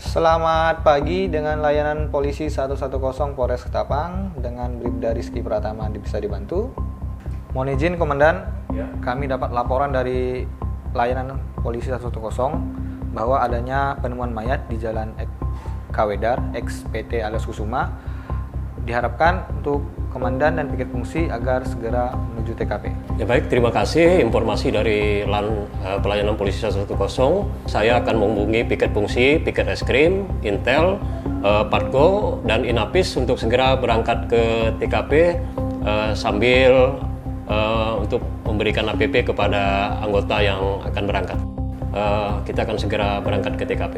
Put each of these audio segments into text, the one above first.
Selamat pagi dengan layanan polisi 110 Polres Ketapang dengan Bribda Rizky Pratama bisa dibantu. Mohon izin Komandan, kami dapat laporan dari layanan polisi 110 bahwa adanya penemuan mayat di Jalan Kawedar, ex PT Alas Kusuma. Diharapkan untuk Komandan dan piket fungsi agar segera menuju TKP. Ya baik, terima kasih informasi dari pelayanan polisi 110. Saya akan menghubungi piket fungsi, piket reskrim, Intel, Patko, dan Inapis untuk segera berangkat ke TKP sambil untuk memberikan APP kepada anggota yang akan berangkat. Kita akan segera berangkat ke TKP.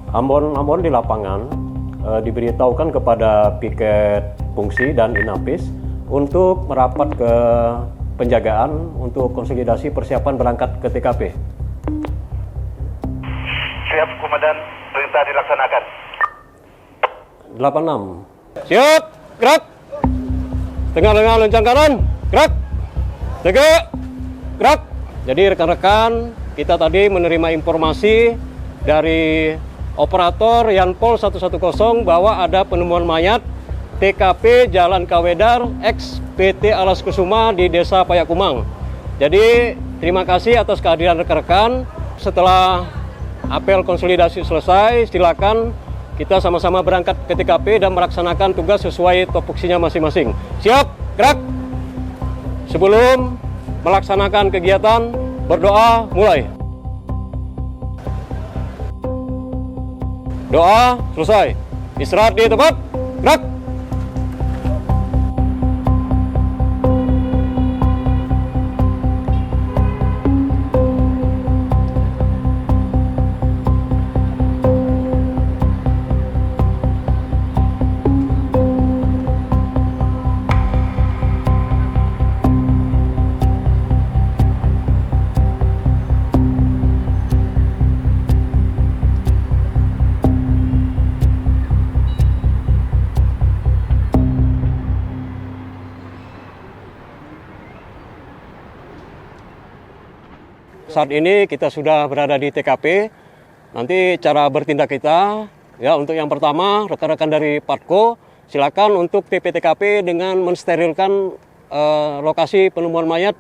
Ambon di lapangan diberitahukan kepada piket fungsi dan Inapis untuk merapat ke penjagaan untuk konsolidasi persiapan berangkat ke TKP. Siap, Komandan. Perintah dilaksanakan. 86. Siap, gerak. Tengah-tengah lonceng kanan, gerak. Tegak, gerak. Jadi rekan-rekan, kita tadi menerima informasi dari operator Yanpol 110 bahwa ada penemuan mayat TKP Jalan Kawedar ex PT Alas Kusuma di Desa Payakumang. Jadi terima kasih atas kehadiran rekan-rekan. Setelah apel konsolidasi selesai, silakan kita sama-sama berangkat ke TKP dan melaksanakan tugas sesuai topoksinya masing-masing. Siap, gerak. Sebelum melaksanakan kegiatan, berdoa mulai. Doa selesai. Istirahat di tempat. Gerak. Saat ini kita sudah berada di TKP. Nanti cara bertindak kita, ya untuk yang pertama rekan-rekan dari Patko silakan untuk TP-TKP dengan mensterilkan lokasi penemuan mayat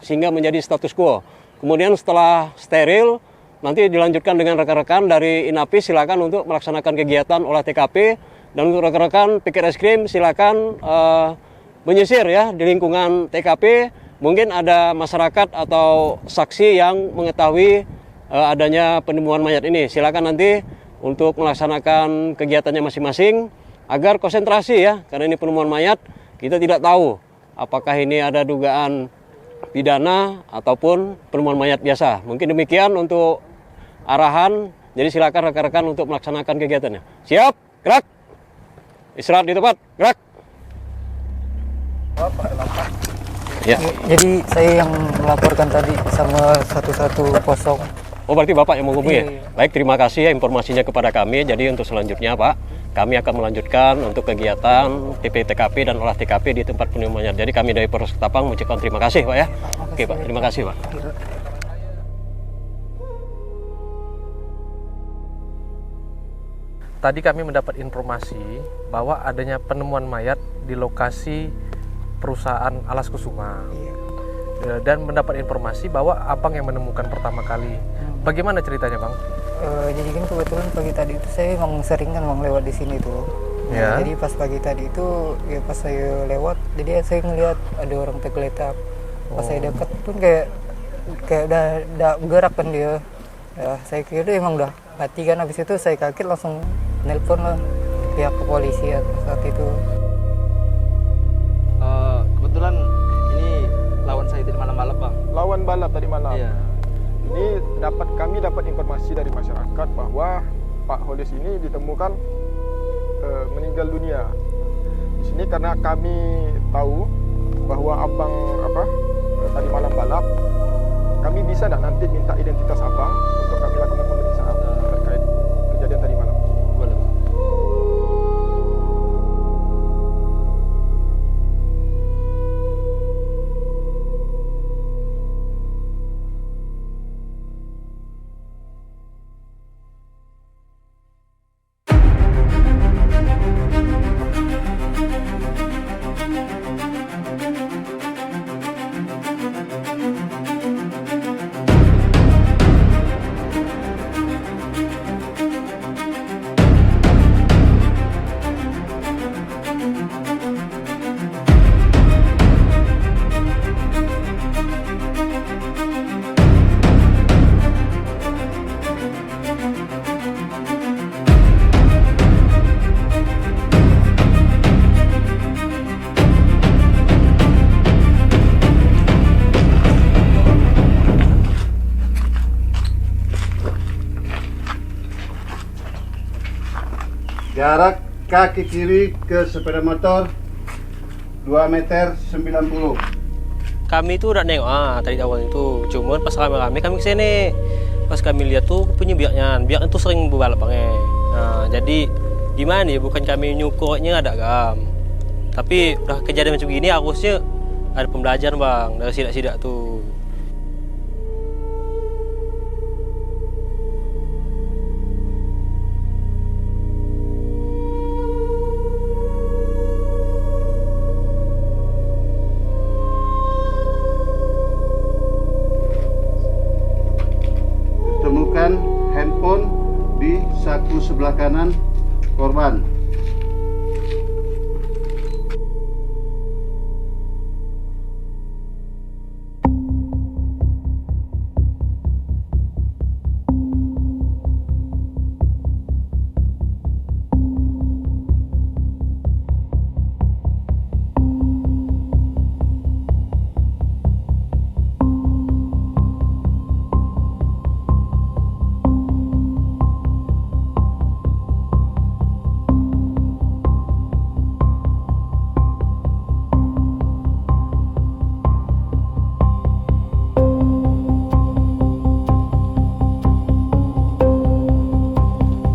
sehingga menjadi status quo. Kemudian setelah steril, nanti dilanjutkan dengan rekan-rekan dari Inapis silakan untuk melaksanakan kegiatan olah TKP, dan untuk rekan-rekan piket reskrim silakan menyisir ya di lingkungan TKP. Mungkin ada masyarakat atau saksi yang mengetahui adanya penemuan mayat ini. Silakan nanti untuk melaksanakan kegiatannya masing-masing agar konsentrasi ya, karena ini penemuan mayat, kita tidak tahu apakah ini ada dugaan pidana ataupun penemuan mayat biasa. Mungkin demikian untuk arahan. Jadi silakan rekan-rekan untuk melaksanakan kegiatannya. Siap, gerak. Istirahat di tempat, gerak. Ya. Jadi saya yang melaporkan tadi sama 110. Oh berarti Bapak yang menghubungi ya? Iya. Baik, terima kasih ya informasinya kepada kami. Jadi untuk selanjutnya Pak, kami akan melanjutkan untuk kegiatan TP-TKP dan olah TKP di tempat penemuan mayat. Jadi kami dari Polres Ketapang mengucapkan terima kasih Pak ya. Oke Pak, terima kasih Pak. Tadi kami mendapat informasi bahwa adanya penemuan mayat di lokasi perusahaan Alas Kusuma. Dan mendapat informasi bahwa abang yang menemukan pertama kali. Bagaimana ceritanya bang? Jadi kan kebetulan pagi tadi itu saya emang sering kan bang lewat di sini tuh. Ya. Jadi pas pagi tadi itu ya pas saya lewat, jadi saya ngelihat ada orang tergeletak. Pas saya dekat pun kayak udah gerak kan dia. Ya, saya kira emang udah mati kan. Habis itu saya kaget langsung nelpon lah pihak kepolisian saat itu. Kebetulan ini lawan saya tadi malam-malam bang. Lawan balap tadi malam. Iya. Ini kami dapat informasi dari masyarakat bahwa Pak Holis ini ditemukan meninggal dunia. Di sini karena kami tahu bahwa abang tadi malam balap, kami bisa nanti minta identitas abang untuk kami lakukan pemeriksaan terkait kejadian tadi malam. Boleh. Jarak kaki kiri ke sepeda motor 2 meter 90. Kami tuh udah nengok tadi awal itu, cuman pas rame-rame kami kesini, pas kami lihat tuh punya biaknya tuh sering berbalap bang. Nah jadi gimana ya, bukan kami nyukurnya ada gam, tapi udah kejadian macam gini harusnya ada pembelajaran bang dari sidak-sidak tuh. Temukan handphone di saku sebelah kanan korban.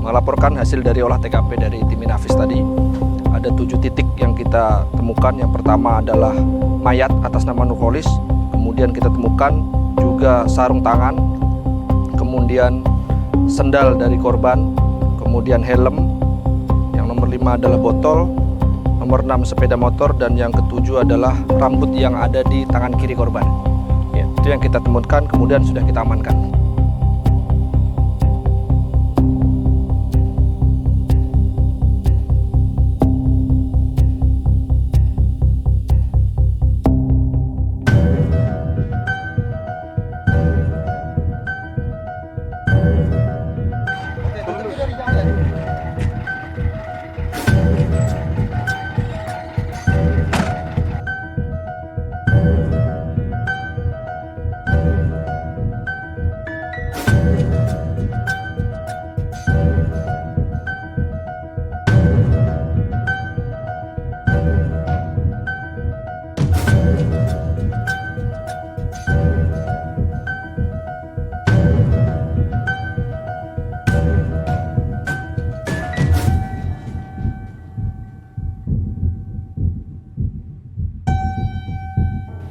Melaporkan hasil dari olah TKP dari tim Inafis tadi, ada 7 titik yang kita temukan. Yang pertama adalah mayat atas nama Nurholis, kemudian kita temukan juga sarung tangan, kemudian sendal dari korban, kemudian helm, yang nomor 5 adalah botol, nomor 6 sepeda motor, dan yang ke-7 adalah rambut yang ada di tangan kiri korban. Ya, itu yang kita temukan, kemudian sudah kita amankan.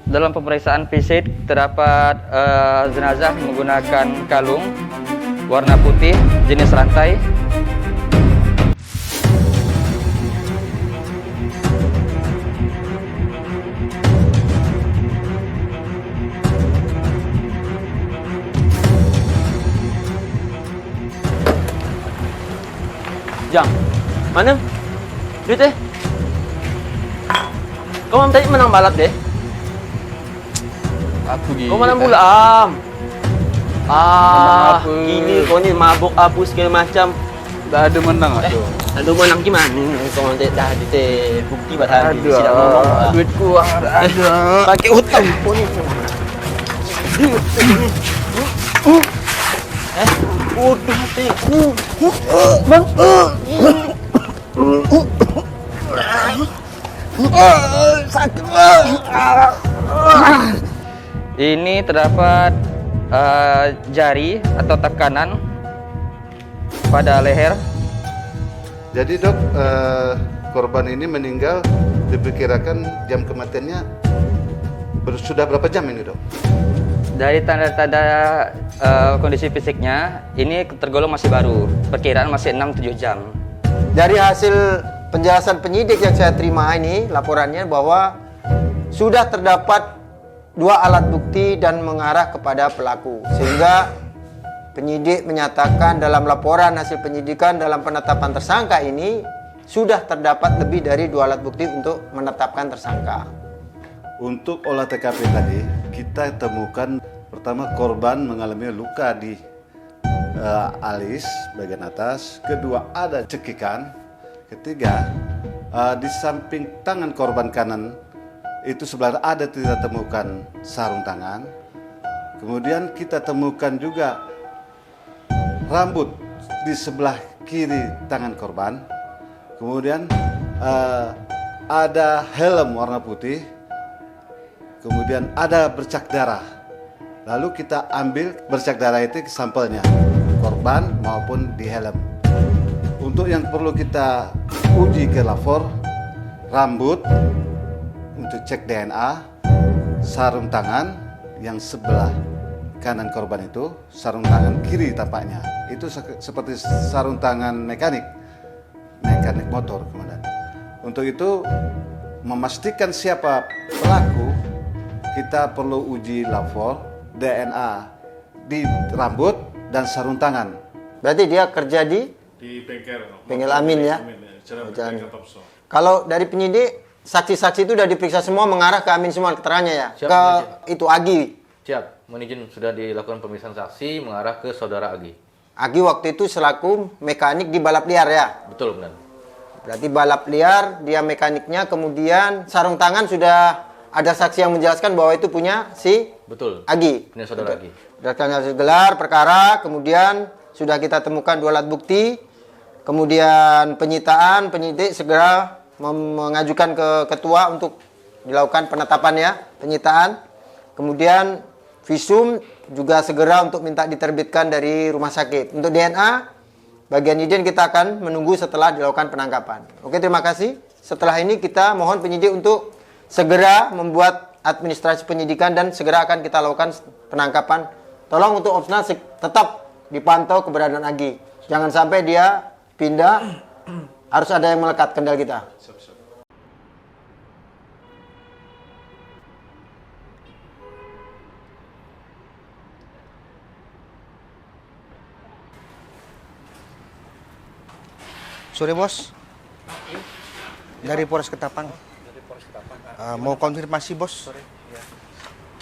Dalam pemeriksaan fisik terdapat jenazah menggunakan kalung warna putih jenis rantai. Jang, mana? Duit Kau tadi menang balap deh. Aku Kau mana pula gini kau ni mabuk apa segala macam. dah ada menang tu. Ada menang gimana? Kau nanti dah ada bukti batal sidang ngomong. Duitku ada. Pakai hutang kau ni. Udah hatiku. Bang. Sakit. Ini terdapat jari atau tekanan pada leher. Jadi dok, korban ini meninggal diperkirakan jam kematiannya sudah berapa jam ini dok? Dari tanda-tanda kondisi fisiknya, ini tergolong masih baru. Perkiraan masih 6-7 jam. Dari hasil penjelasan penyidik yang saya terima ini, laporannya bahwa sudah terdapat 2 alat bukti dan mengarah kepada pelaku. Sehingga penyidik menyatakan dalam laporan hasil penyidikan dalam penetapan tersangka ini sudah terdapat lebih dari 2 alat bukti untuk menetapkan tersangka. Untuk olah TKP tadi, kita temukan pertama korban mengalami luka di alis bagian atas, kedua ada cekikan, ketiga di samping tangan korban kanan itu sebelah ada kita temukan sarung tangan. Kemudian kita temukan juga rambut di sebelah kiri tangan korban. Kemudian ada helm warna putih, kemudian ada bercak darah. Lalu kita ambil bercak darah itu sampelnya, korban maupun di helm. Untuk yang perlu kita uji ke lapor, rambut untuk cek DNA, sarung tangan yang sebelah kanan korban itu, sarung tangan kiri tampaknya. Itu seperti sarung tangan mekanik motor, komandan. Untuk itu memastikan siapa pelaku, kita perlu uji lapor DNA di rambut dan sarung tangan. Berarti dia kerja di bengkel Amin ya. Kalau dari penyidik, saksi-saksi itu sudah diperiksa semua, mengarah ke Amin semua keterangannya ya. Siap, ke itu Agi. Siap, mohon izin sudah dilakukan pemeriksaan saksi mengarah ke saudara Agi. Agi waktu itu selaku mekanik di balap liar ya. Betul, benar. Berarti balap liar, dia mekaniknya, kemudian sarung tangan sudah ada saksi yang menjelaskan bahwa itu punya si Betul. Agi. Punya saudara Agi. Berdasarkan gelar perkara, kemudian sudah kita temukan 2 alat bukti, kemudian penyitaan, penyidik segera mengajukan ke ketua untuk dilakukan penetapan ya, penyitaan. Kemudian visum juga segera untuk minta diterbitkan dari rumah sakit. Untuk DNA, bagian izin kita akan menunggu setelah dilakukan penangkapan. Oke, terima kasih. Setelah ini kita mohon penyidik untuk segera membuat administrasi penyidikan dan segera akan kita lakukan penangkapan. Tolong untuk opsional tetap dipantau keberadaan Agi. Jangan sampai dia pindah, harus ada yang melekat kendal kita. Sore bos, dari Polres Ketapang. Mau konfirmasi bos,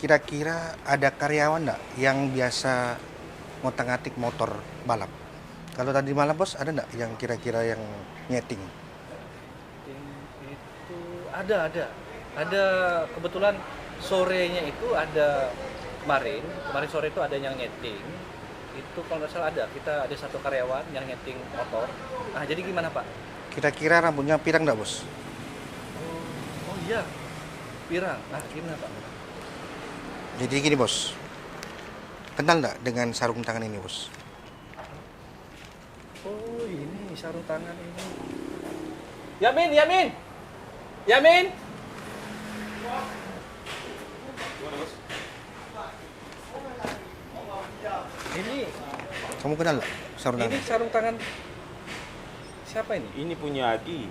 kira-kira ada karyawan nggak yang biasa ngotak-ngatik motor balap? Kalau tadi malam bos, ada nggak yang kira-kira yang nyeting? Itu ada. Ada kebetulan sorenya itu ada kemarin sore itu ada yang nyeting. Itu kalau nggak salah kita ada 1 karyawan yang nyeting motor. Nah, jadi gimana Pak? Kira-kira rambutnya pirang nggak bos? Oh iya, pirang. Nah, gimana Pak? Jadi gini bos, kenal nggak dengan sarung tangan ini bos? Oh ini sarung tangan ini. Yamin. Ini Kamu kenal nggak sarung tangan? Ini sarung tangan siapa ini? Ini punya Agi.